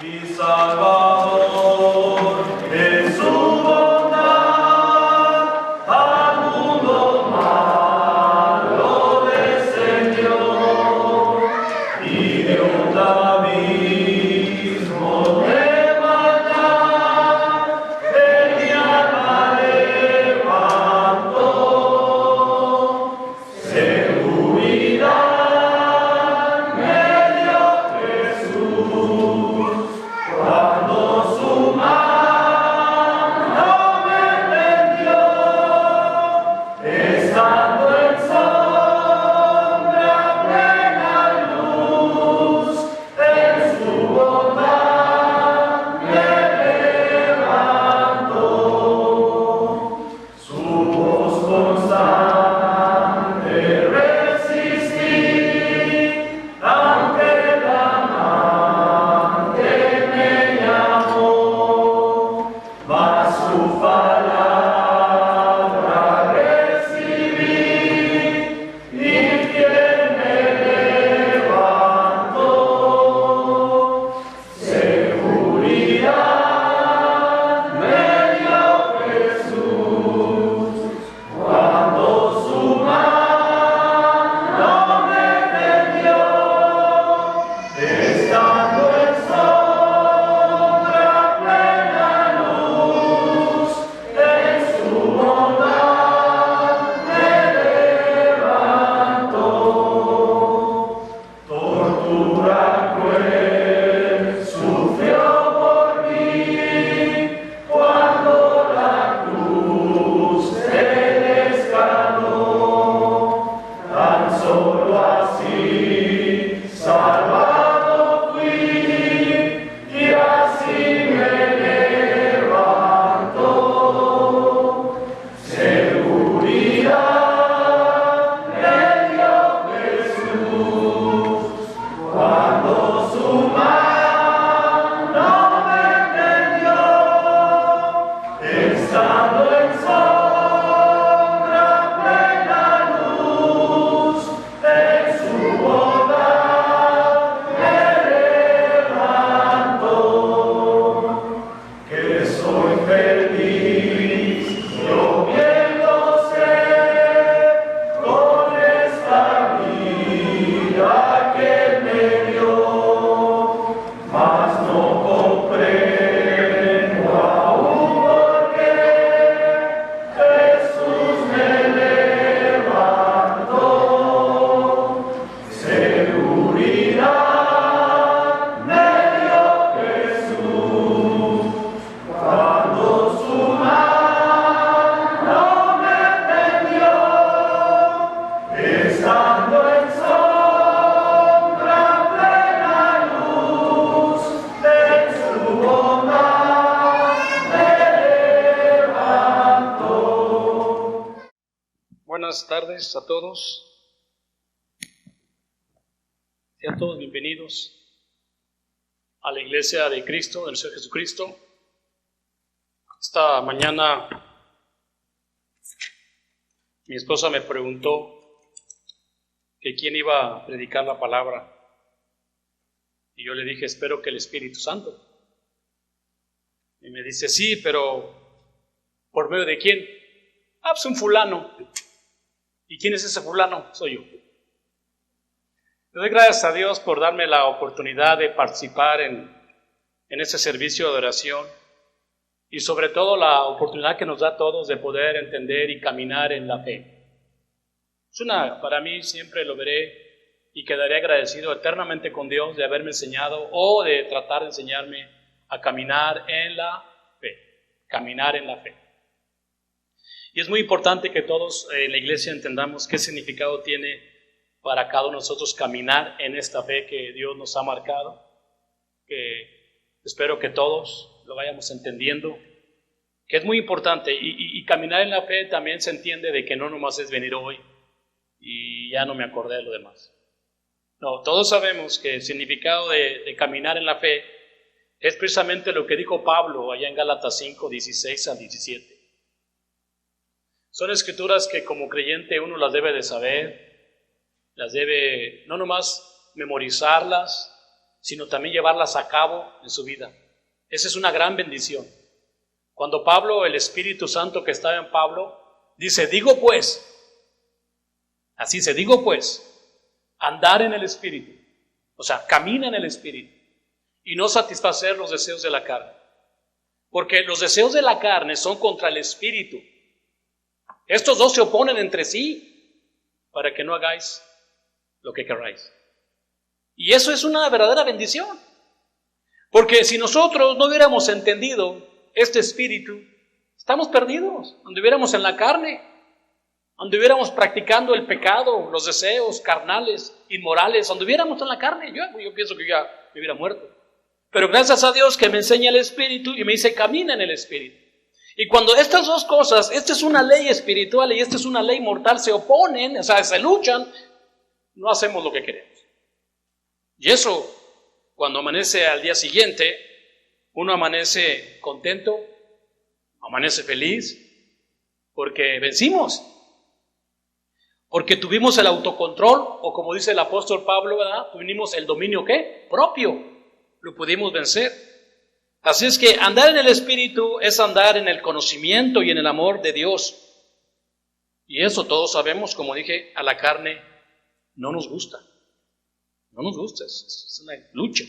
Mi Salvador, en su bondad, al mundo malo descendió y de un abismo de maldad, el mi alma levantó. Seguridad me dio Jesús cuando su mano me tendió, estando en sombra plena luz, en su bondad me levantó. Su voz constante resistí, aunque el amante me llamó, mas su palabra recibí y fiel me levantó. Seguridad me dio Jesús cuando su mano me tendió, estando en sombra plena luz, en su bondad me levantó. Tortura cruel sufrió por mí, cuando la cruz él escaló, tan solo así salvado fui y así me levantó. Seguridad me dio Jesús cuando su mano me tendió, estando en sombra plena luz, en su bondad me levantó. Que soy feliz yo viendo sé con esta vida que me dio, mas no comprendo aún por qué Jesús me levantó. Seguridad me dio Jesús cuando su mano me tendió, estando en sombra plena luz, en su bondad me levantó. Buenas tardes a todos. Sean todos bienvenidos a la Iglesia de Cristo, del Señor Jesucristo. Esta mañana mi esposa me preguntó que quién iba a predicar la palabra. Y yo le dije, espero que el Espíritu Santo. Y me dice, sí, pero ¿por medio de quién? Ah, pues un fulano. ¿Y quién es ese fulano? Soy yo. Le doy gracias a Dios por darme la oportunidad de participar en este servicio de oración y sobre todo la oportunidad que nos da a todos de poder entender y caminar en la fe. Para mí siempre lo veré y quedaré agradecido eternamente con Dios de haberme enseñado o de tratar de enseñarme a caminar en la fe. Caminar en la fe. Y es muy importante que todos en la iglesia entendamos qué significado tiene para cada uno de nosotros caminar en esta fe que Dios nos ha marcado, que espero que todos lo vayamos entendiendo, que es muy importante. Y caminar en la fe también se entiende de que no nomás es venir hoy y ya no me acordé de lo demás. No, todos sabemos que el significado de caminar en la fe es precisamente lo que dijo Pablo allá en Gálatas 5, 16 a 17. Son escrituras que como creyente uno las debe de saber, las debe no nomás memorizarlas, sino también llevarlas a cabo en su vida. Esa es una gran bendición. Cuando Pablo, el Espíritu Santo que estaba en Pablo, dice, digo pues, andar en el Espíritu. O sea, camina en el Espíritu y no satisfacer los deseos de la carne. Porque los deseos de la carne son contra el Espíritu. Estos dos se oponen entre sí para que no hagáis lo que queráis. Y eso es una verdadera bendición. Porque si nosotros no hubiéramos entendido este espíritu, estamos perdidos. Anduviéramos en la carne, anduviéramos practicando el pecado, los deseos carnales, inmorales, anduviéramos en la carne. Yo pienso que ya me hubiera muerto. Pero gracias a Dios que me enseña el espíritu y me dice camina en el espíritu. Y cuando estas dos cosas, esta es una ley espiritual y esta es una ley mortal, se oponen, o sea, se luchan, no hacemos lo que queremos. Y eso, cuando amanece al día siguiente, uno amanece contento, amanece feliz, porque vencimos, porque tuvimos el autocontrol, o como dice el apóstol Pablo, ¿verdad? Tuvimos el dominio, ¿qué? Propio, lo pudimos vencer. Así es que andar en el Espíritu es andar en el conocimiento y en el amor de Dios. Y eso todos sabemos, como dije, a la carne no nos gusta. No nos gusta, es una lucha.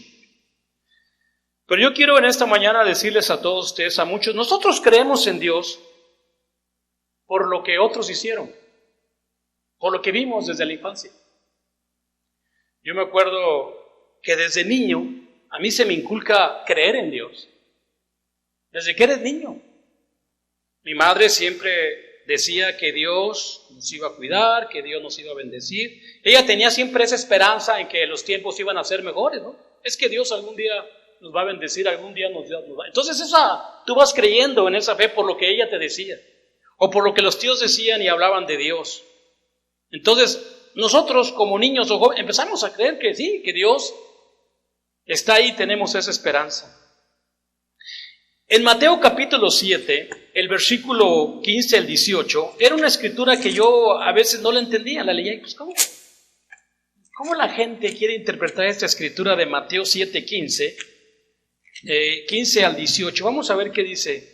Pero yo quiero en esta mañana decirles a todos ustedes, a muchos, nosotros creemos en Dios por lo que otros hicieron, por lo que vimos desde la infancia. Yo me acuerdo que desde niño a mí se me inculca creer en Dios. Desde que eres niño. Mi madre siempre decía que Dios nos iba a cuidar, que Dios nos iba a bendecir. Ella tenía siempre esa esperanza en que los tiempos iban a ser mejores, ¿no? Es que Dios algún día nos va a bendecir, algún día nos va. Entonces tú vas creyendo en esa fe por lo que ella te decía, o por lo que los tíos decían y hablaban de Dios. Entonces nosotros como niños o jóvenes empezamos a creer que sí, que Dios está ahí, tenemos esa esperanza. En Mateo capítulo 7, el versículo 15 al 18, era una escritura que yo a veces no la entendía, la leía y pues ¿cómo la gente quiere interpretar esta escritura de Mateo 7, 15 al 18? Vamos a ver qué dice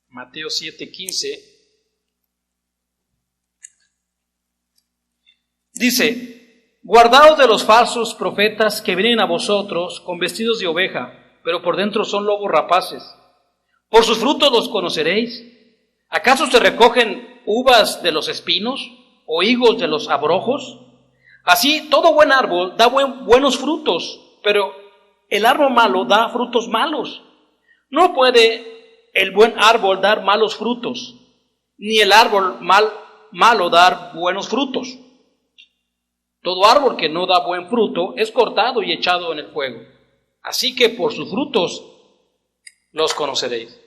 Mateo 7, 15. Dice, guardaos de los falsos profetas que vienen a vosotros con vestidos de oveja, pero por dentro son lobos rapaces. ¿Por sus frutos los conoceréis? ¿Acaso se recogen uvas de los espinos o higos de los abrojos? Así, todo buen árbol da buenos frutos, pero el árbol malo da frutos malos. No puede el buen árbol dar malos frutos, ni el árbol malo dar buenos frutos. Todo árbol que no da buen fruto es cortado y echado en el fuego. Así que por sus frutos los conoceréis.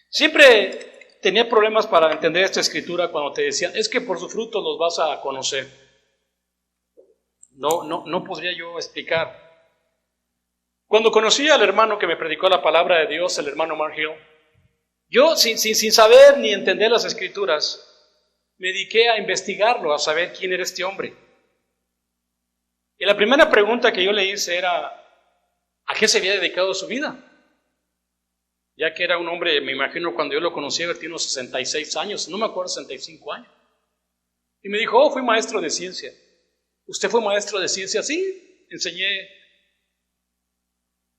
Siempre tenía problemas para entender esta escritura cuando te decían, es que por sus frutos los vas a conocer. No podría yo explicar. Cuando conocí al hermano que me predicó la palabra de Dios, el hermano Mark Hill, yo sin saber ni entender las escrituras, me dediqué a investigarlo, a saber quién era este hombre. Y la primera pregunta que yo le hice era, ¿a qué se había dedicado su vida? Ya que era un hombre, me imagino cuando yo lo conocí, tenía unos 66 años, no me acuerdo, 65 años. Y me dijo, fui maestro de ciencia. ¿Usted fue maestro de ciencia? Sí, enseñé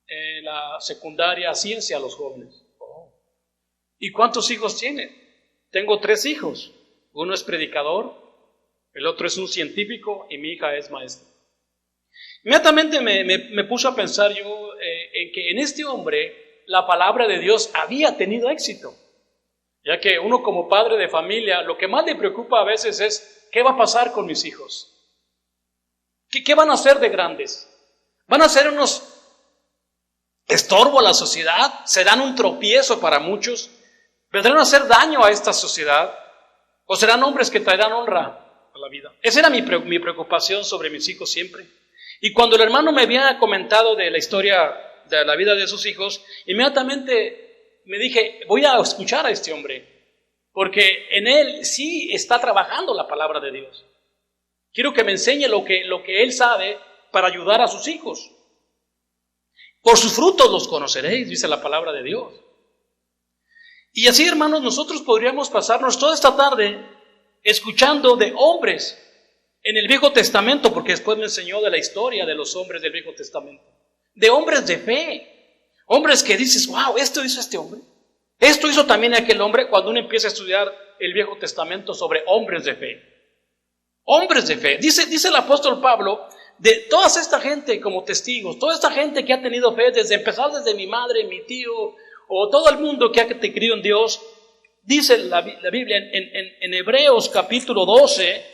en la secundaria ciencia a los jóvenes. ¿Y cuántos hijos tiene? Tengo 3 hijos. Uno es predicador, el otro es un científico y mi hija es maestra. Inmediatamente me puso a pensar yo en que en este hombre la palabra de Dios había tenido éxito. Ya que uno como padre de familia, lo que más le preocupa a veces es, ¿qué va a pasar con mis hijos? ¿Qué van a hacer de grandes? ¿Van a ser unos estorbo a la sociedad? ¿Serán un tropiezo para muchos? ¿Vendrán a hacer daño a esta sociedad? ¿O serán hombres que traerán honra a la vida? Esa era mi preocupación sobre mis hijos siempre. Y cuando el hermano me había comentado de la historia de la vida de sus hijos, inmediatamente me dije, voy a escuchar a este hombre, porque en él sí está trabajando la palabra de Dios. Quiero que me enseñe lo que él sabe para ayudar a sus hijos. Por sus frutos los conoceréis, dice la palabra de Dios. Y así, hermanos, nosotros podríamos pasarnos toda esta tarde escuchando de hombres en el Viejo Testamento, porque después me enseñó de la historia de los hombres del Viejo Testamento, de hombres de fe, hombres que dices, wow, esto hizo este hombre, esto hizo también aquel hombre, cuando uno empieza a estudiar el Viejo Testamento sobre hombres de fe. Hombres de fe. Dice el apóstol Pablo, de toda esta gente como testigos, toda esta gente que ha tenido fe desde mi madre, mi tío, o todo el mundo que ha creído en Dios, dice la Biblia en Hebreos capítulo 12,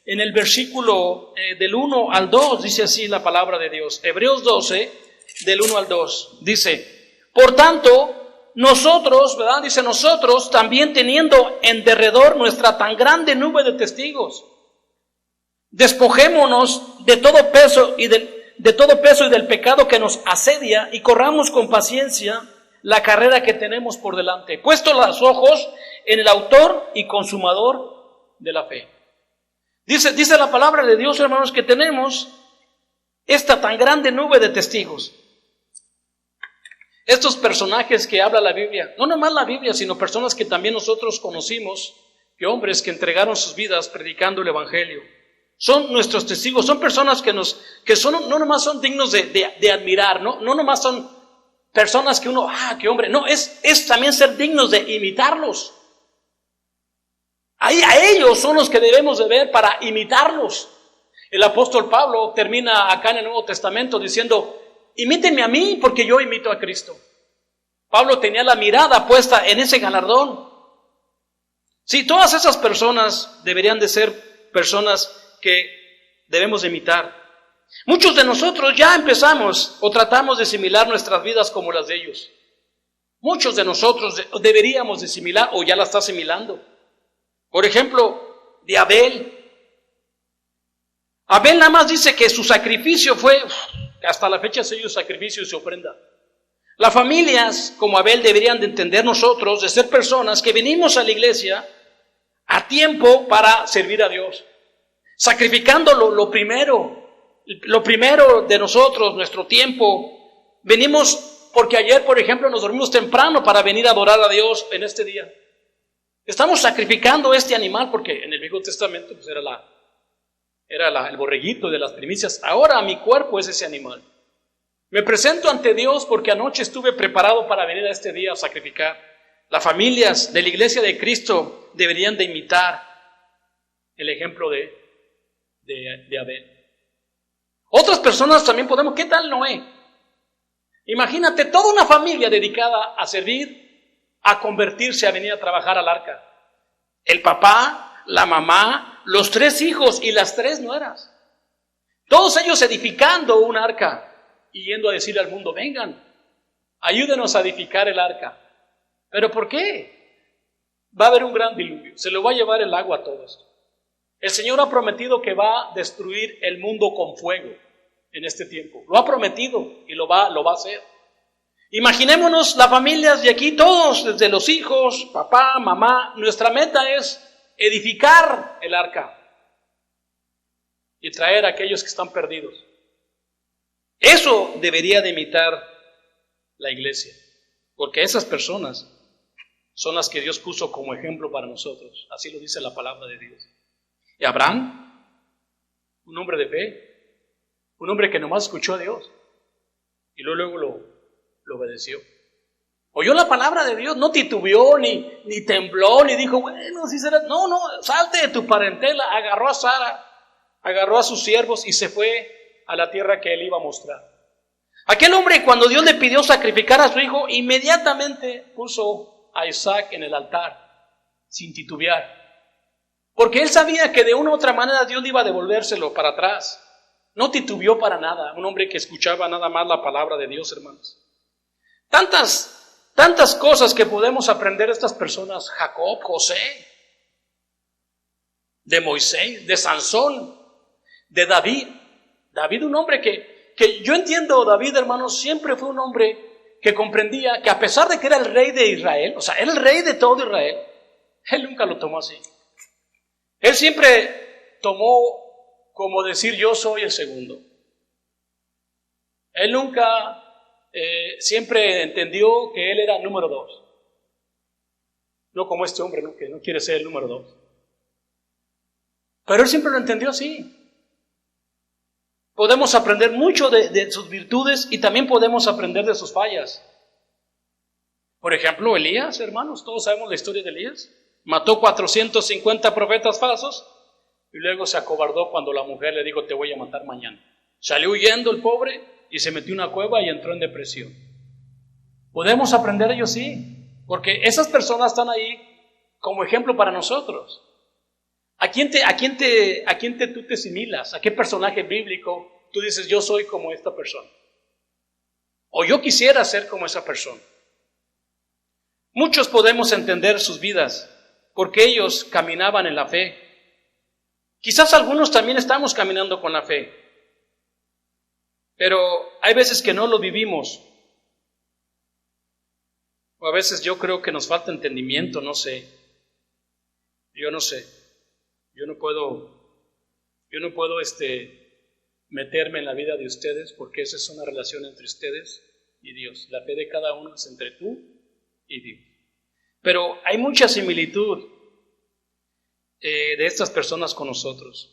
en el versículo del 1 al 2, dice así la palabra de Dios. Hebreos 12, del 1 al 2, dice, por tanto, nosotros, ¿verdad? Dice, nosotros también teniendo en derredor nuestra tan grande nube de testigos, despojémonos de todo peso y del pecado que nos asedia y corramos con paciencia la carrera que tenemos por delante, puesto los ojos en el autor y consumador de la fe. Dice la palabra de Dios, hermanos, que tenemos esta tan grande nube de testigos. Estos personajes que habla la Biblia, no nomás la Biblia, sino personas que también nosotros conocimos, que hombres que entregaron sus vidas predicando el Evangelio. Son nuestros testigos, son personas que no nomás son dignos de admirar, no nomás son personas que uno, qué hombre, no, es también ser dignos de imitarlos. Ahí a ellos son los que debemos de ver para imitarlos. El apóstol Pablo termina acá en el Nuevo Testamento diciendo, imítenme a mí porque yo imito a Cristo. Pablo tenía la mirada puesta en ese galardón. Sí, todas esas personas deberían de ser personas que debemos de imitar. Muchos de nosotros ya empezamos o tratamos de asimilar nuestras vidas como las de ellos. Muchos de nosotros deberíamos de asimilar o ya la está asimilando. Por ejemplo, de Abel. Abel nada más dice que su sacrificio fue, hasta la fecha se dio sacrificio y se ofrenda. Las familias como Abel deberían de entender nosotros de ser personas que venimos a la iglesia a tiempo para servir a Dios. Sacrificando lo primero de nosotros, nuestro tiempo. Venimos porque ayer, por ejemplo, nos dormimos temprano para venir a adorar a Dios en este día. Estamos sacrificando este animal porque en el Viejo Testamento pues era el borreguito de las primicias. Ahora mi cuerpo es ese animal. Me presento ante Dios porque anoche estuve preparado para venir a este día a sacrificar. Las familias de la iglesia de Cristo deberían de imitar el ejemplo de Abel. Otras personas también podemos, ¿qué tal Noé? Imagínate toda una familia dedicada a servir, a convertirse, a venir a trabajar al arca. El papá, la mamá, los 3 hijos y las 3 nueras. Todos ellos edificando un arca y yendo a decirle al mundo, vengan, ayúdenos a edificar el arca. ¿Pero por qué? Va a haber un gran diluvio, se lo va a llevar el agua a todos. El Señor ha prometido que va a destruir el mundo con fuego en este tiempo. Lo ha prometido y lo va a hacer. Imaginémonos las familias de aquí, todos, desde los hijos, papá, mamá. Nuestra meta es edificar el arca y traer a aquellos que están perdidos. Eso debería de imitar la iglesia, porque esas personas son las que Dios puso como ejemplo para nosotros. Así lo dice la palabra de Dios. Y Abraham, un hombre de fe, un hombre que nomás escuchó a Dios y luego lo obedeció. Oyó la palabra de Dios, no titubeó, ni tembló, ni dijo, bueno, si será. No, salte de tu parentela. Agarró a Sara, agarró a sus siervos y se fue a la tierra que él iba a mostrar. Aquel hombre, cuando Dios le pidió sacrificar a su hijo, inmediatamente puso a Isaac en el altar, sin titubear. Porque él sabía que de una u otra manera Dios iba a devolvérselo para atrás. No titubeó para nada. Un hombre que escuchaba nada más la palabra de Dios, hermanos. Tantas cosas que podemos aprender de estas personas. Jacob, José, de Moisés, de Sansón, de David. David, un hombre que yo entiendo, David, hermanos, siempre fue un hombre que comprendía que a pesar de que era el rey de Israel, o sea, era el rey de todo Israel, él nunca lo tomó así. Él siempre tomó como decir, yo soy el segundo. Él nunca, siempre entendió que él era el número 2. No como este hombre, ¿no? Que no quiere ser el número 2. Pero él siempre lo entendió así. Podemos aprender mucho de sus virtudes y también podemos aprender de sus fallas. Por ejemplo, Elías, hermanos, todos sabemos la historia de Elías. Mató 450 profetas falsos y luego se acobardó cuando la mujer le dijo, te voy a matar mañana. Salió huyendo el pobre y se metió en una cueva y entró en depresión. Podemos aprender de ellos, sí, porque esas personas están ahí como ejemplo para nosotros. ¿A quién tú te asimilas? ¿A qué personaje bíblico tú dices, yo soy como esta persona? O yo quisiera ser como esa persona. Muchos podemos entender sus vidas porque ellos caminaban en la fe. Quizás algunos también estamos caminando con la fe, pero hay veces que no lo vivimos. O a veces yo creo que nos falta entendimiento, no sé. Yo no sé. Yo no puedo meterme en la vida de ustedes porque esa es una relación entre ustedes y Dios. La fe de cada uno es entre tú y Dios. Pero hay mucha similitud de estas personas con nosotros.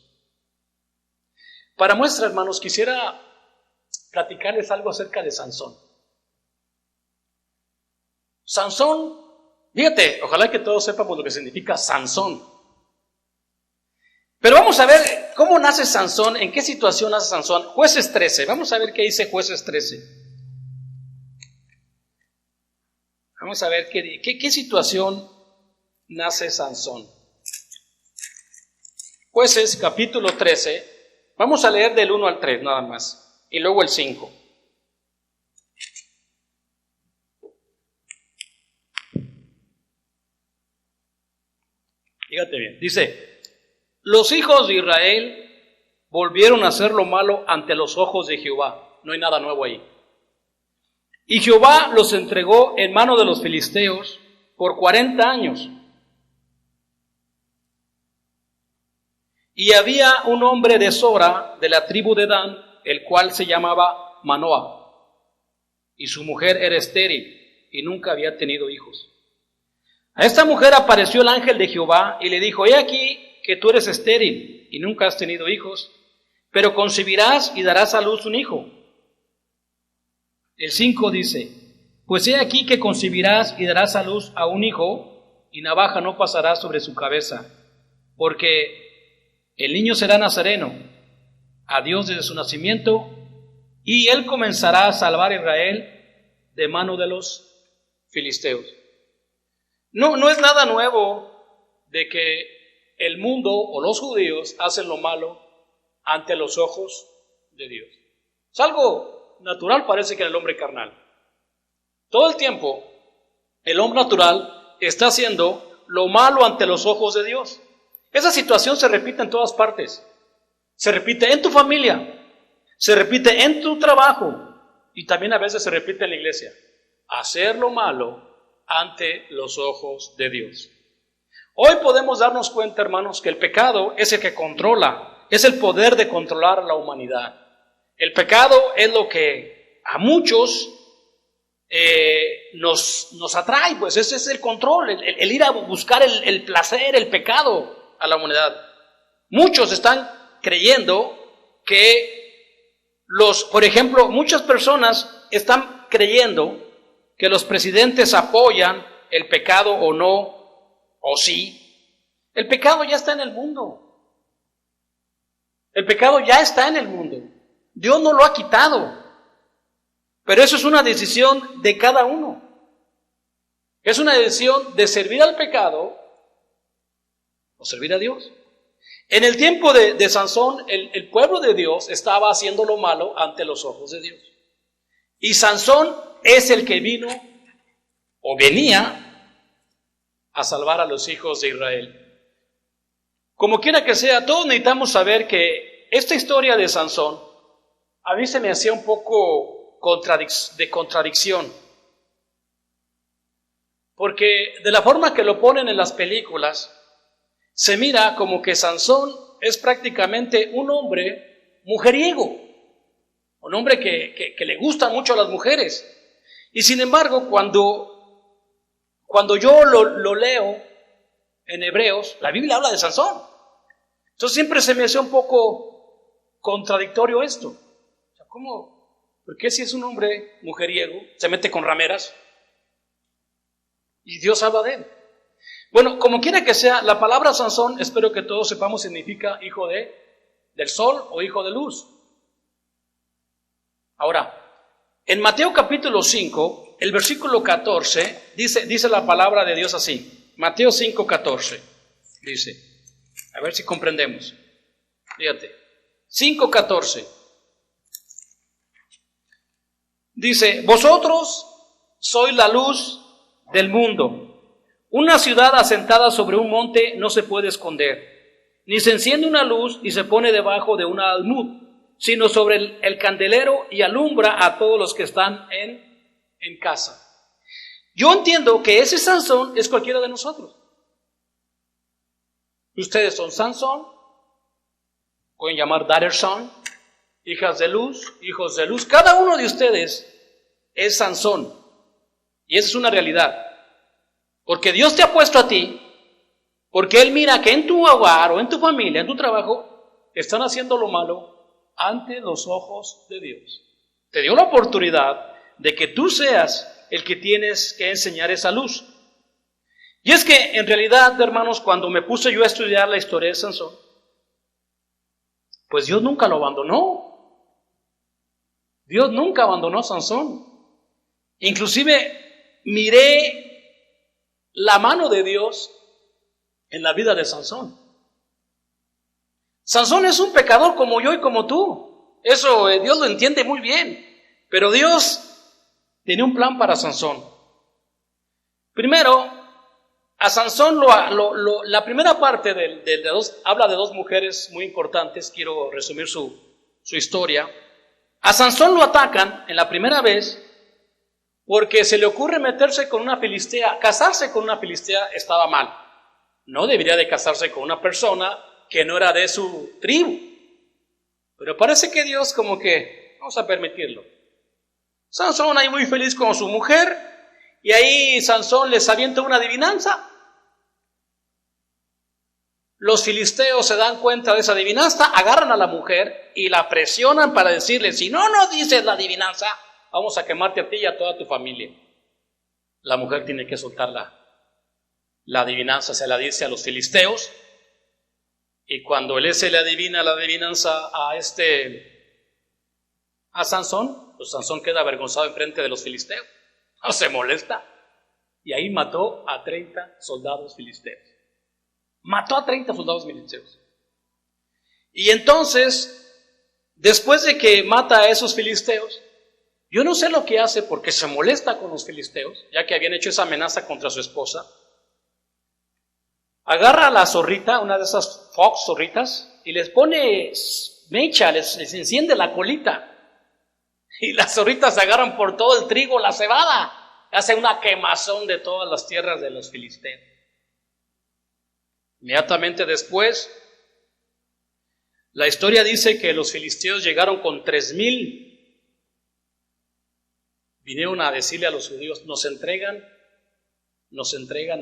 Para muestra, hermanos, quisiera platicarles algo acerca de Sansón. Sansón, fíjate, ojalá que todos sepamos lo que significa Sansón. Pero vamos a ver cómo nace Sansón, en qué situación nace Sansón. Jueces 13, vamos a ver qué dice Jueces 13. Vamos a ver qué situación nace Sansón. Jueces capítulo 13, vamos a leer del 1 al 3 nada más, y luego el 5. Fíjate bien, dice... Los hijos de Israel volvieron a hacer lo malo ante los ojos de Jehová. No hay nada nuevo ahí. Y Jehová los entregó en mano de los filisteos por 40 años. Y había un hombre de Sora, de la tribu de Dan, el cual se llamaba Manoah. Y su mujer era estéril y nunca había tenido hijos. A esta mujer apareció el ángel de Jehová y le dijo, he aquí que tú eres estéril y nunca has tenido hijos, pero concebirás y darás a luz un hijo. El 5 dice, pues he aquí que concebirás y darás a luz a un hijo, y navaja no pasará sobre su cabeza, porque el niño será nazareno, a Dios desde su nacimiento, y él comenzará a salvar a Israel de mano de los filisteos. No es nada nuevo de que el mundo o los judíos hacen lo malo ante los ojos de Dios. Es algo natural, parece que en el hombre carnal. Todo el tiempo el hombre natural está haciendo lo malo ante los ojos de Dios. Esa situación se repite en todas partes. Se repite en tu familia, se repite en tu trabajo y también a veces se repite en la iglesia. Hacer lo malo ante los ojos de Dios. Hoy podemos darnos cuenta, hermanos, que el pecado es el que controla, es el poder de controlar a la humanidad. El pecado es lo que a muchos nos atrae, pues ese es el control, el ir a buscar el placer, el pecado a la humanidad. Muchos están creyendo que por ejemplo, muchas personas están creyendo que los presidentes apoyan el pecado o no, o sí. El pecado ya está en el mundo. El pecado ya está en el mundo. Dios no lo ha quitado. Pero eso es una decisión de cada uno. Es una decisión de servir al pecado o servir a Dios. En el tiempo de Sansón, el pueblo de Dios estaba haciendo lo malo ante los ojos de Dios. Y Sansón es el que vino o venía a salvar a los hijos de Israel. Como quiera que sea, todos necesitamos saber que esta historia de Sansón a mí se me hacía un poco de contradicción. Porque de la forma que lo ponen en las películas, se mira como que Sansón es prácticamente un hombre mujeriego. un hombre que le gusta mucho a las mujeres. Y sin embargo, cuando yo lo leo en Hebreos, la Biblia habla de Sansón. Entonces siempre se me hace un poco contradictorio esto. O sea, ¿cómo? ¿Por qué si es un hombre mujeriego se mete con rameras? Y Dios habla de él. Bueno, como quiera que sea, la palabra Sansón, espero que todos sepamos, significa hijo del sol o hijo de luz. Ahora, en Mateo capítulo 5, el versículo 14, dice la palabra de Dios así. Mateo 5, 14, dice, a ver si comprendemos. Fíjate, 5, 14. Dice, vosotros sois la luz del mundo. Una ciudad asentada sobre un monte no se puede esconder, ni se enciende una luz y se pone debajo de una almud, sino sobre el candelero y alumbra a todos los que están en casa. Yo entiendo que ese Sansón es cualquiera de nosotros. Ustedes son Sansón, pueden llamar daughter son, hijas de luz, hijos de luz. Cada uno de ustedes es Sansón. Y esa es una realidad. Porque Dios te ha puesto a ti, porque Él mira que en tu hogar o en tu familia, en tu trabajo, están haciendo lo malo ante los ojos de Dios. Te dio la oportunidad de que tú seas el que tienes que enseñar esa luz. Y es que en realidad, hermanos, cuando me puse yo a estudiar la historia de Sansón, pues Dios nunca lo abandonó. Dios nunca abandonó a Sansón. Inclusive miré la mano de Dios en la vida de Sansón. Sansón es un pecador como yo y como tú. Eso Dios lo entiende muy bien. Pero Dios tiene un plan para Sansón. Primero, a Sansón la primera parte habla de dos mujeres muy importantes. Quiero resumir su historia. A Sansón lo atacan en la primera vez porque se le ocurre meterse con una filistea. Casarse con una filistea estaba mal. No debería de casarse con una persona que no era de su tribu. Pero parece que Dios como que, vamos a permitirlo. Sansón ahí muy feliz con su mujer, y ahí Sansón les avienta una adivinanza. Los filisteos se dan cuenta de esa adivinanza, agarran a la mujer y la presionan para decirle, si no dices la adivinanza, vamos a quemarte a ti y a toda tu familia. La mujer tiene que soltar la adivinanza, se la dice a los filisteos. Y cuando él se le adivina la adivinanza a Sansón, pues Sansón queda avergonzado enfrente de los filisteos. No se molesta. Y ahí mató a 30 soldados filisteos. Mató a 30 soldados filisteos. Y entonces, después de que mata a esos filisteos, yo no sé lo que hace porque se molesta con los filisteos, ya que habían hecho esa amenaza contra su esposa. Agarra a la zorrita, una de esas fox zorritas, y les pone mecha, les enciende la colita. Y las zorritas se agarran por todo el trigo, la cebada. Hace una quemazón de todas las tierras de los filisteos. Inmediatamente después, la historia dice que los filisteos llegaron con 3,000. Vinieron a decirle a los judíos, nos entregan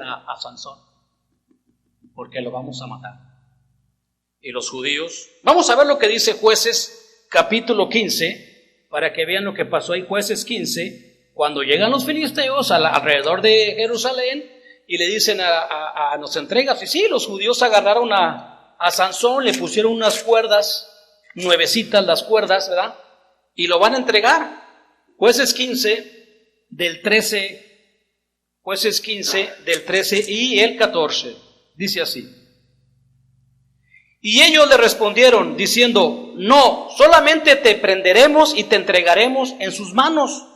a Sansón, porque lo vamos a matar. Y los judíos, vamos a ver lo que dice Jueces capítulo 15, para que vean lo que pasó ahí. Jueces 15, cuando llegan los filisteos alrededor de Jerusalén y le dicen nos entregas. Y sí, los judíos agarraron a Sansón, le pusieron unas cuerdas, nuevecitas las cuerdas, ¿verdad? Y lo van a entregar. Jueces 15 del 13 y el 14, dice así. Y ellos le respondieron diciendo, no, solamente te prenderemos y te entregaremos en sus manos,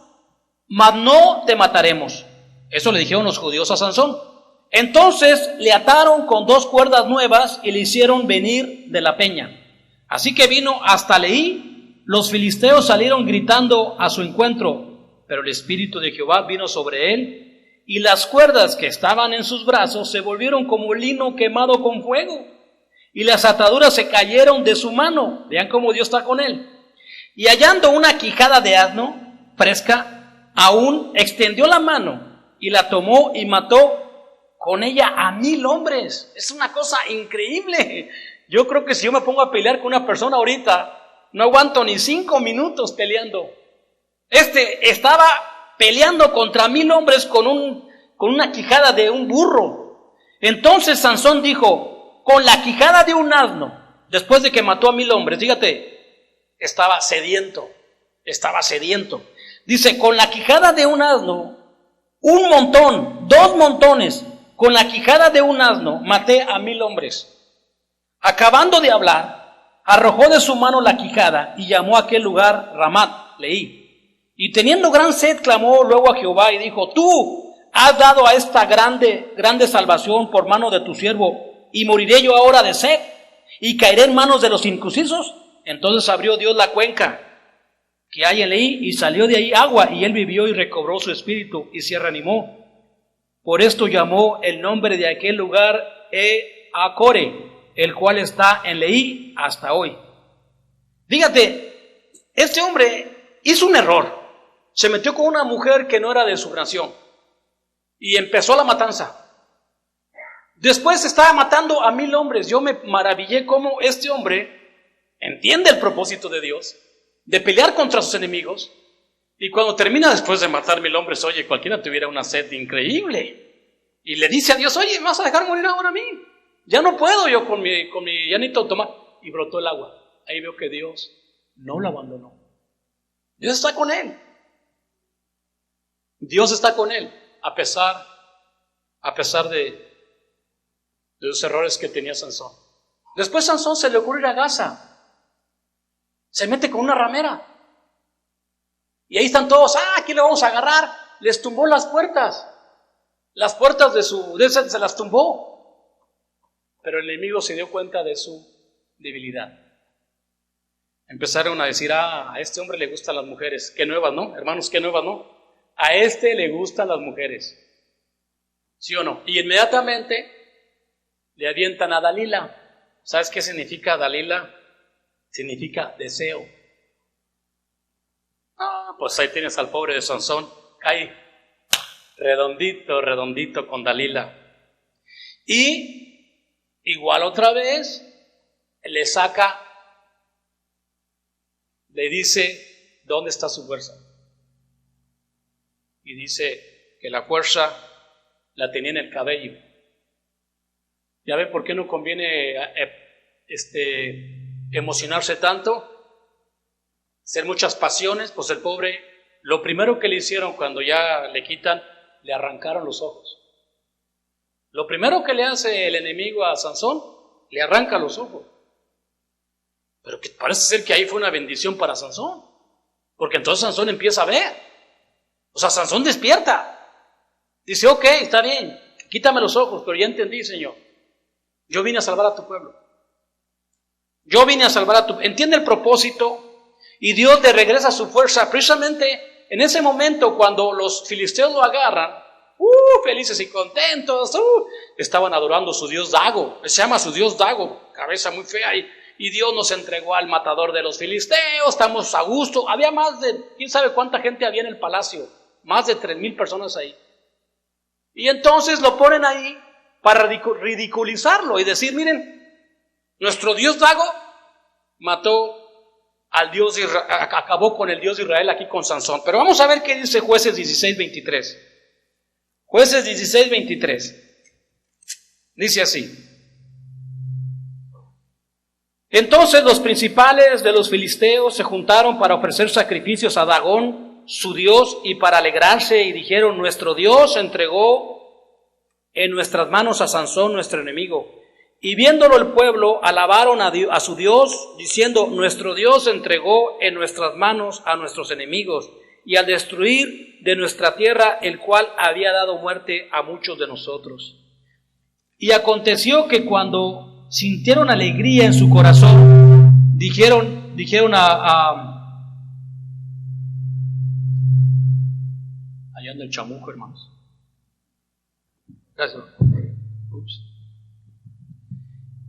mas no te mataremos. Eso le dijeron los judíos a Sansón. Entonces le ataron con 2 cuerdas nuevas y le hicieron venir de la peña. Así que vino hasta Leí. Los filisteos salieron gritando a su encuentro, pero el Espíritu de Jehová vino sobre él, y las cuerdas que estaban en sus brazos se volvieron como lino quemado con fuego, y las ataduras se cayeron de su mano. Vean cómo Dios está con él. Y hallando una quijada de asno fresca, aún extendió la mano y la tomó y mató con ella a 1,000 hombres. Es una cosa increíble. Yo creo que si yo me pongo a pelear con una persona ahorita, no aguanto ni 5 minutos peleando. Estaba peleando contra 1,000 hombres con una quijada de un burro. Entonces Sansón dijo, con la quijada de un asno, después de que mató a 1,000 hombres, fíjate, estaba sediento. Dice, con la quijada de un asno, 1 montón, 2 montones, con la quijada de un asno, maté a 1,000 hombres. Acabando de hablar, arrojó de su mano la quijada y llamó a aquel lugar Ramat, Leí. Y teniendo gran sed, clamó luego a Jehová y dijo, tú has dado a esta grande salvación por mano de tu siervo, y moriré yo ahora de sed, y caeré en manos de los incircuncisos. Entonces abrió Dios la cuenca que hay en Leí, y salió de ahí agua, y él vivió y recobró su espíritu, y se reanimó. Por esto llamó el nombre de aquel lugar Acore, el cual está en Leí hasta hoy. Fíjate, este hombre hizo un error. Se metió con una mujer que no era de su nación, y empezó la matanza. Después estaba matando a 1,000 hombres. Yo me maravillé cómo este hombre entiende el propósito de Dios, de pelear contra sus enemigos, y cuando termina después de matar 1,000 hombres, oye, cualquiera tuviera una sed increíble, y le dice a Dios, oye, ¿me vas a dejar morir ahora a mí? Ya no puedo yo con mi ya necesito tomar, y brotó el agua. Ahí veo que Dios no lo abandonó. Dios está con él. Dios está con él, a pesar de los errores que tenía Sansón. Después Sansón se le ocurre ir a Gaza. Se mete con una ramera. Y ahí están todos, aquí le vamos a agarrar. Les tumbó las puertas. Las puertas se las tumbó. Pero el enemigo se dio cuenta de su debilidad. Empezaron a decir, a este hombre le gustan las mujeres. Qué nuevas, ¿no? Hermanos, qué nuevas, ¿no? A este le gustan las mujeres. ¿Sí o no? Y inmediatamente le avientan a Dalila. ¿Sabes qué significa Dalila? Significa deseo. Pues ahí tienes al pobre de Sansón, cae redondito con Dalila. Y igual otra vez le dice, ¿dónde está su fuerza? Y dice que la fuerza la tenía en el cabello. ¿Ya ve por qué no conviene emocionarse tanto? Ser muchas pasiones. Pues el pobre, lo primero que le hicieron cuando ya le quitan, le arrancaron los ojos. Lo primero que le hace el enemigo a Sansón, le arranca los ojos. Pero que parece ser que ahí fue una bendición para Sansón, porque entonces Sansón empieza a ver. O sea, Sansón despierta. Dice, ok, está bien, quítame los ojos, pero ya entendí, Señor. Yo vine a salvar a tu pueblo. Entiende el propósito. Y Dios le regresa su fuerza. Precisamente en ese momento, cuando los filisteos lo agarran, felices y contentos, estaban adorando a su dios Dago. Se llama su dios Dago, cabeza muy fea. Y Dios nos entregó al matador de los filisteos. Estamos a gusto. Había más de, quién sabe cuánta gente había en el palacio. Más de 3,000 personas ahí. Y entonces lo ponen ahí para ridiculizarlo y decir, miren, nuestro dios Dago mató al Dios de Israel, acabó con el Dios de Israel aquí con Sansón. Pero vamos a ver qué dice Jueces 16:23. Jueces 16:23. Dice así. Entonces los principales de los filisteos se juntaron para ofrecer sacrificios a Dagón, su dios, y para alegrarse, y dijeron, nuestro Dios entregó en nuestras manos a Sansón, nuestro enemigo. Y viéndolo el pueblo, alabaron a su Dios, diciendo, nuestro Dios entregó en nuestras manos a nuestros enemigos, y al destruir de nuestra tierra, el cual había dado muerte a muchos de nosotros. Y aconteció que cuando sintieron alegría en su corazón, dijeron allá anda el chamuco, hermanos. Gracias. Ups.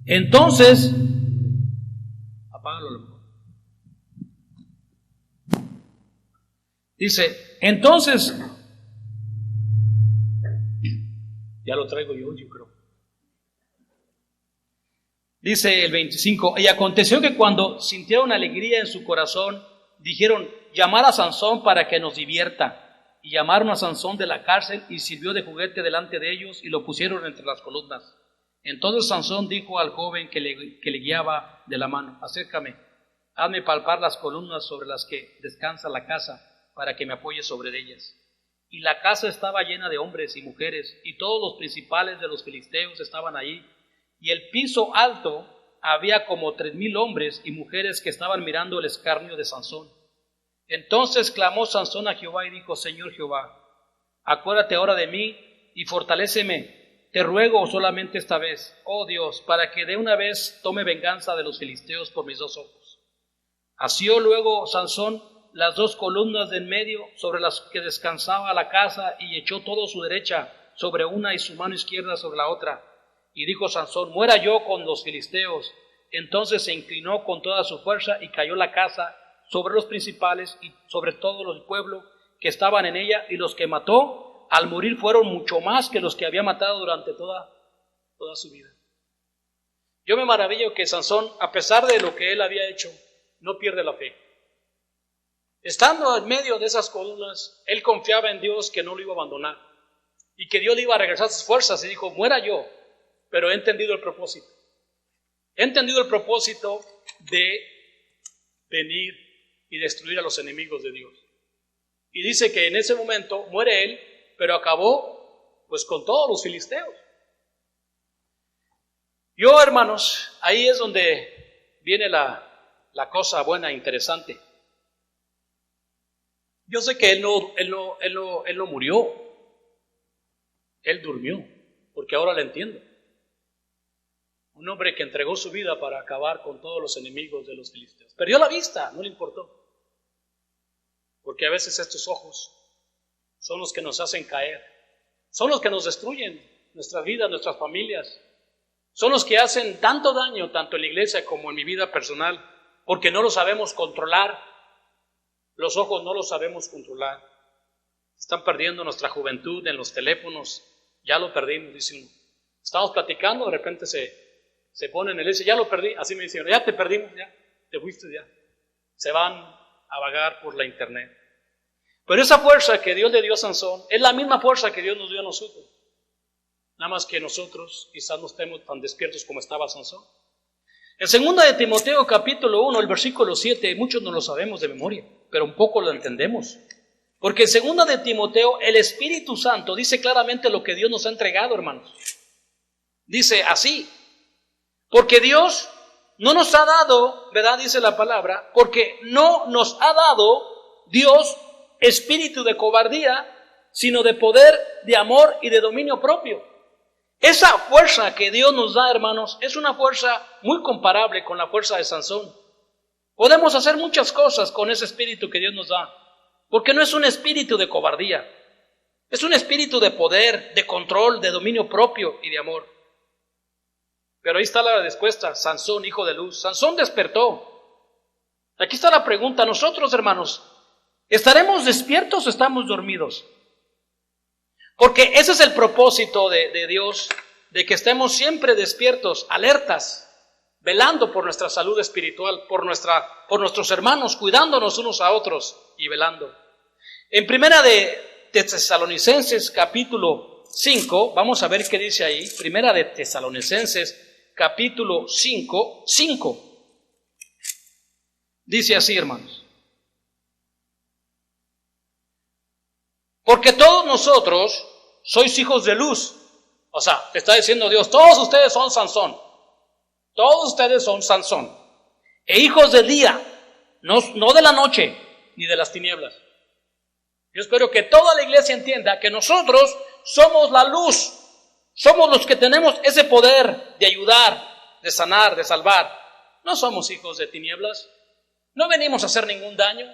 Entonces, apágalo. Dice, entonces, ya lo traigo yo creo. Dice el 25, y aconteció que cuando sintieron alegría en su corazón, dijeron, llamar a Sansón para que nos divierta. Y llamaron a Sansón de la cárcel y sirvió de juguete delante de ellos y lo pusieron entre las columnas. Entonces Sansón dijo al joven que le guiaba de la mano, acércame, hazme palpar las columnas sobre las que descansa la casa, para que me apoye sobre ellas. Y la casa estaba llena de hombres y mujeres, y todos los principales de los filisteos estaban allí. Y el piso alto había como 3,000 hombres y mujeres que estaban mirando el escarnio de Sansón. Entonces clamó Sansón a Jehová y dijo, Señor Jehová, acuérdate ahora de mí y fortaléceme, te ruego solamente esta vez, oh Dios, para que de una vez tome venganza de los filisteos por mis 2 ojos. Asió luego Sansón las 2 columnas de en medio sobre las que descansaba la casa y echó todo su derecha sobre una y su mano izquierda sobre la otra. Y dijo Sansón, muera yo con los filisteos. Entonces se inclinó con toda su fuerza y cayó la casa sobre los principales y sobre todos los pueblos que estaban en ella, y los que mató al morir fueron mucho más que los que había matado durante toda su vida. Yo me maravillo que Sansón, a pesar de lo que él había hecho, no pierde la fe. Estando en medio de esas columnas, él confiaba en Dios que no lo iba a abandonar y que Dios le iba a regresar sus fuerzas, y dijo, muera yo, pero he entendido el propósito. He entendido el propósito de venir y destruir a los enemigos de Dios. Y dice que en ese momento muere él, pero acabó pues con todos los filisteos. Yo, hermanos, ahí es donde viene la cosa buena e interesante. Yo sé que él no murió, él durmió, porque ahora le entiendo. Un hombre que entregó su vida para acabar con todos los enemigos de los filisteos. Perdió la vista, no le importó. Porque a veces estos ojos son los que nos hacen caer. Son los que nos destruyen nuestras vidas, nuestras familias. Son los que hacen tanto daño, tanto en la iglesia como en mi vida personal, porque no lo sabemos controlar. Los ojos no los sabemos controlar. Están perdiendo nuestra juventud en los teléfonos. Ya lo perdimos, dicen. Estamos platicando, de repente se ponen en el ya lo perdí, así me dicen, ya te perdimos, ya, te fuiste ya. Se van a vagar por la internet. Pero esa fuerza que Dios le dio a Sansón es la misma fuerza que Dios nos dio a nosotros. Nada más que nosotros quizás no estemos tan despiertos como estaba Sansón. En 2 de Timoteo capítulo 1, el versículo 7, muchos no lo sabemos de memoria, pero un poco lo entendemos. Porque en 2 de Timoteo el Espíritu Santo dice claramente lo que Dios nos ha entregado, hermanos. Dice así, porque Dios no nos ha dado, ¿verdad? Dice la palabra, porque no nos ha dado Dios espíritu de cobardía, sino de poder, de amor y de dominio propio. Esa fuerza que Dios nos da, hermanos, es una fuerza muy comparable con la fuerza de Sansón. Podemos hacer muchas cosas con ese espíritu que Dios nos da, porque no es un espíritu de cobardía, es un espíritu de poder, de control, de dominio propio y de amor. Pero ahí está la respuesta, Sansón, hijo de luz. Sansón despertó. Aquí está la pregunta, nosotros, hermanos, ¿estaremos despiertos o estamos dormidos? Porque ese es el propósito de Dios, de que estemos siempre despiertos, alertas, velando por nuestra salud espiritual, por nuestros hermanos, cuidándonos unos a otros y velando. En primera de Tesalonicenses capítulo 5, vamos a ver qué dice ahí. Primera de Tesalonicenses capítulo 5. Dice así, hermanos. Porque todos nosotros sois hijos de luz. O sea, te está diciendo Dios, todos ustedes son Sansón. Todos ustedes son Sansón. E hijos del día, no de la noche, ni de las tinieblas. Yo espero que toda la iglesia entienda que nosotros somos la luz. Somos los que tenemos ese poder de ayudar, de sanar, de salvar. No somos hijos de tinieblas. No venimos a hacer ningún daño.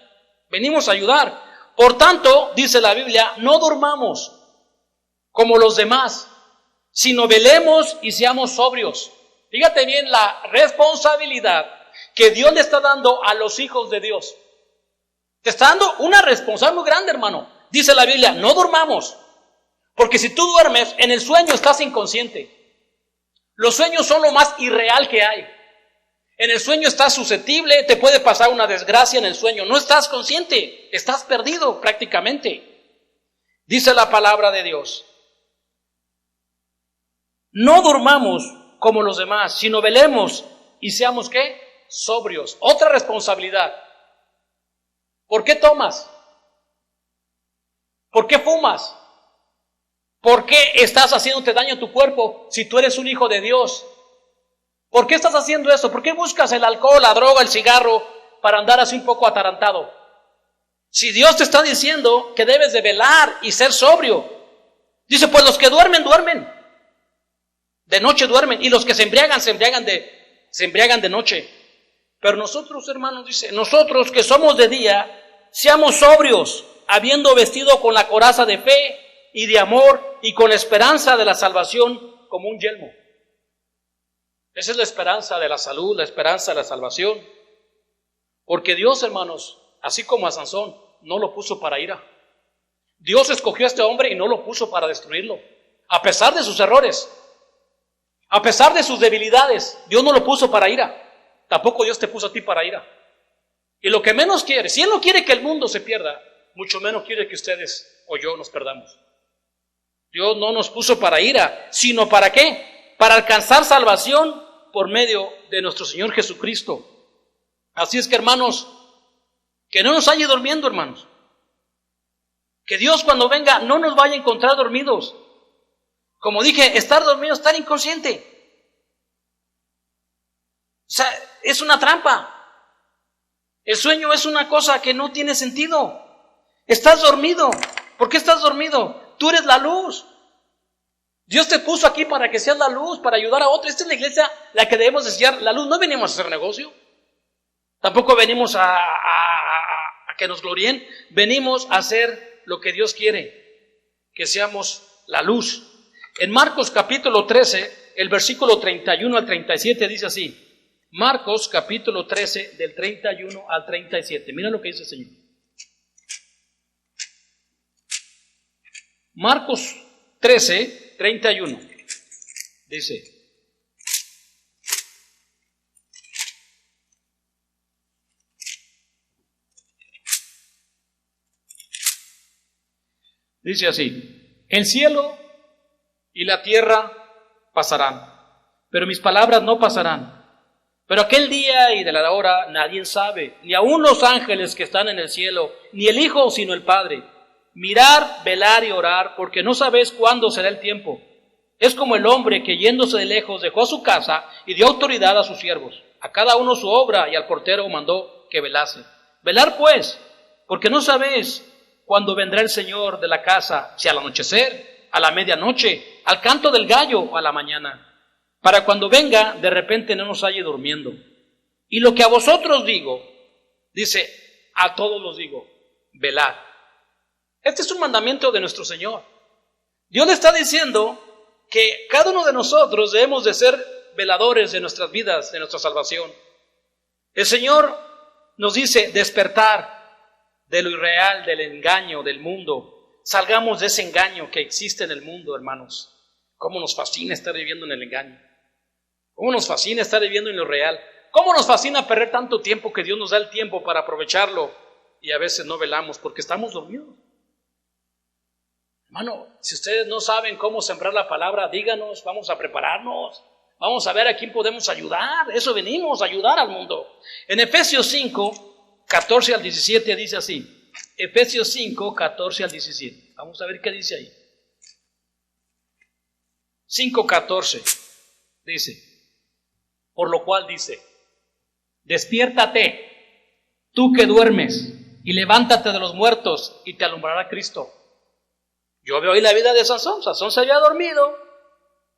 Venimos a ayudar. Por tanto, dice la Biblia, no durmamos como los demás, sino velemos y seamos sobrios. Fíjate bien la responsabilidad que Dios le está dando a los hijos de Dios. Te está dando una responsabilidad muy grande, hermano. Dice la Biblia, no durmamos. Porque si tú duermes, en el sueño estás inconsciente. Los sueños son lo más irreal que hay. En el sueño estás susceptible, te puede pasar una desgracia en el sueño. No estás consciente, estás perdido prácticamente. Dice la palabra de Dios. No durmamos como los demás, sino velemos y seamos, ¿qué? Sobrios. Otra responsabilidad. ¿Por qué tomas? ¿Por qué fumas? ¿Por qué estás haciéndote daño a tu cuerpo si tú eres un hijo de Dios? ¿Por qué estás haciendo eso? ¿Por qué buscas el alcohol, la droga, el cigarro para andar así un poco atarantado? Si Dios te está diciendo que debes de velar y ser sobrio. Dice, pues los que duermen, duermen. De noche duermen. Y los que se embriagan de noche. Pero nosotros, hermanos, dice, nosotros que somos de día, seamos sobrios, habiendo vestido con la coraza de fe y de amor y con la esperanza de la salvación como un yelmo. Esa es la esperanza de la salud, la esperanza de la salvación. Porque Dios, hermanos, así como a Sansón, no lo puso para ira. Dios escogió a este hombre y no lo puso para destruirlo. A pesar de sus errores, a pesar de sus debilidades, Dios no lo puso para ira. Tampoco Dios te puso a ti para ira. Y lo que menos quiere, si Él no quiere que el mundo se pierda, mucho menos quiere que ustedes o yo nos perdamos. Dios no nos puso para ira, sino ¿para qué? Para alcanzar salvación por medio de nuestro Señor Jesucristo. Así es que, hermanos, que no nos haya durmiendo, hermanos. Que Dios cuando venga no nos vaya a encontrar dormidos. Como dije, estar dormido es estar inconsciente. O sea, es una trampa. El sueño es una cosa que no tiene sentido. Estás dormido. ¿Por qué estás dormido? Tú eres la luz. Dios te puso aquí para que seas la luz, para ayudar a otros. Esta es la iglesia la que debemos desear la luz. No venimos a hacer negocio. Tampoco venimos a que nos glorien. Venimos a hacer lo que Dios quiere, que seamos la luz. En Marcos capítulo 13, el versículo 31 al 37 dice así. Marcos capítulo 13, del 31 al 37. Mira lo que dice el Señor. Marcos 13, 31. Dice. Dice así. El cielo y la tierra pasarán, pero mis palabras no pasarán. Pero aquel día y de la hora nadie sabe, ni aun los ángeles que están en el cielo, ni el Hijo, sino el Padre. Mirar, velar y orar, porque no sabéis cuándo será el tiempo. Es como el hombre que yéndose de lejos dejó su casa y dio autoridad a sus siervos, a cada uno su obra, y al portero mandó que velase. Velar pues, porque no sabéis cuándo vendrá el Señor de la casa, si al anochecer, a la medianoche, al canto del gallo o a la mañana. Para cuando venga, de repente no nos halle durmiendo. Y lo que a vosotros digo, dice, a todos los digo, velad. Este es un mandamiento de nuestro Señor. Dios le está diciendo que cada uno de nosotros debemos de ser veladores de nuestras vidas, de nuestra salvación. El Señor nos dice despertar de lo irreal, del engaño, del mundo. Salgamos de ese engaño que existe en el mundo, hermanos. Cómo nos fascina estar viviendo en el engaño. Cómo nos fascina estar viviendo en lo real. Cómo nos fascina perder tanto tiempo que Dios nos da el tiempo para aprovecharlo y a veces no velamos porque estamos dormidos. Hermano, si ustedes no saben cómo sembrar la palabra, díganos, vamos a prepararnos. Vamos a ver a quién podemos ayudar. Eso venimos, a ayudar al mundo. En Efesios 5, 14 al 17 dice así. Efesios 5, 14 al 17. Vamos a ver qué dice ahí. 5, 14 dice. Por lo cual dice, despiértate, tú que duermes, y levántate de los muertos, y te alumbrará Cristo. Yo veo ahí la vida de Sansón. Sansón se había dormido,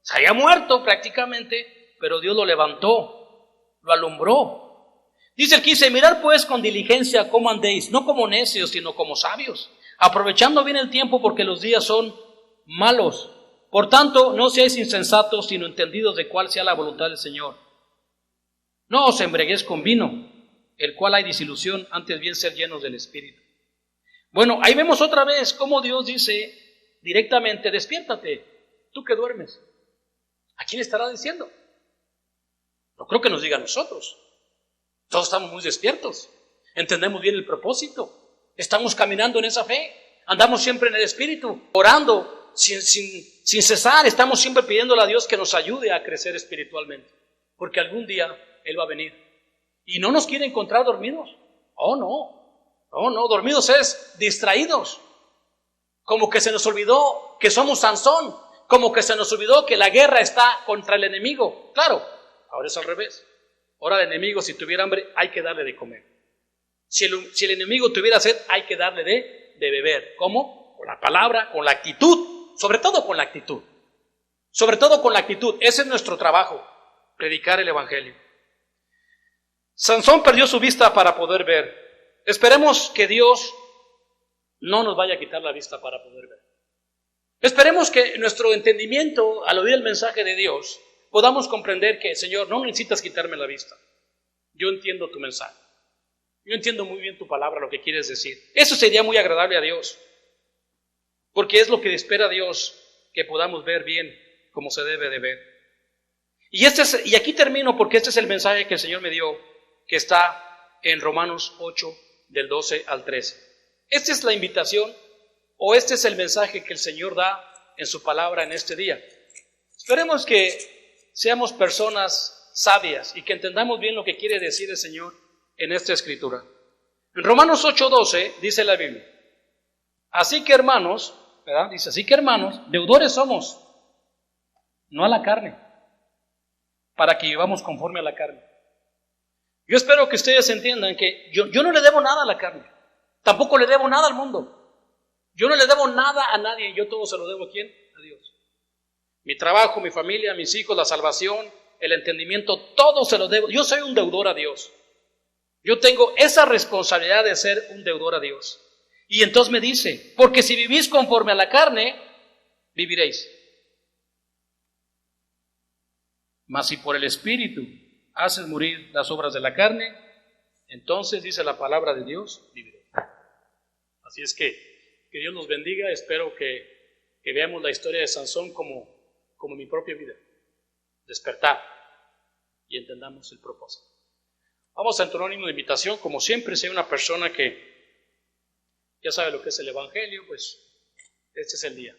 se había muerto prácticamente, pero Dios lo levantó, lo alumbró. Dice el 15, mirad pues con diligencia cómo andéis, no como necios, sino como sabios, aprovechando bien el tiempo porque los días son malos. Por tanto, no seáis insensatos, sino entendidos de cuál sea la voluntad del Señor. No os embriaguéis con vino, el cual hay disilusión, antes bien ser llenos del Espíritu. Bueno, ahí vemos otra vez cómo Dios dice directamente, despiértate, tú que duermes. ¿A quién estará diciendo? No creo que nos diga a nosotros. Todos estamos muy despiertos, entendemos bien el propósito, estamos caminando en esa fe, andamos siempre en el Espíritu, orando sin cesar, estamos siempre pidiéndole a Dios que nos ayude a crecer espiritualmente, porque algún día Él va a venir y no nos quiere encontrar dormidos. No, dormidos es distraídos, como que se nos olvidó que somos Sansón, como que se nos olvidó que la guerra está contra el enemigo. Claro, ahora es al revés. Ahora el enemigo, si tuviera hambre, hay que darle de comer. Si el enemigo tuviera sed, hay que darle de beber. ¿Cómo? Con la palabra, con la actitud, sobre todo con la actitud. Sobre todo con la actitud. Ese es nuestro trabajo, predicar el Evangelio. Sansón perdió su vista para poder ver. Esperemos que Dios no nos vaya a quitar la vista para poder ver. Esperemos que nuestro entendimiento, al oír el mensaje de Dios, podamos comprender que, Señor, no necesitas quitarme la vista. Yo entiendo tu mensaje. Yo entiendo muy bien tu palabra, lo que quieres decir. Eso sería muy agradable a Dios, porque es lo que espera Dios, que podamos ver bien como se debe de ver. Y aquí termino, porque este es el mensaje que el Señor me dio, que está en Romanos 8, del 12 al 13. Esta es la invitación, o este es el mensaje que el Señor da en su palabra en este día. Esperemos que seamos personas sabias y que entendamos bien lo que quiere decir el Señor en esta escritura. En Romanos 8:12 dice la Biblia: así que hermanos, ¿verdad? Dice, así que hermanos, deudores somos, no a la carne, para que vivamos conforme a la carne. Yo espero que ustedes entiendan que yo no le debo nada a la carne, tampoco le debo nada al mundo. Yo no le debo nada a nadie, yo todo se lo debo ¿a quién? A Dios. Mi trabajo, mi familia, mis hijos, la salvación, el entendimiento, todo se lo debo. Yo soy un deudor a Dios. Yo tengo esa responsabilidad de ser un deudor a Dios. Y entonces me dice, porque si vivís conforme a la carne, viviréis. Mas si por el Espíritu haces morir las obras de la carne, entonces dice la palabra de Dios, viviréis. Así es que Dios nos bendiga. Espero que veamos la historia de Sansón como mi propia vida. Despertar y entendamos el propósito. Vamos a entonar un himno de invitación. Como siempre, si hay una persona que ya sabe lo que es el Evangelio, pues este es el día.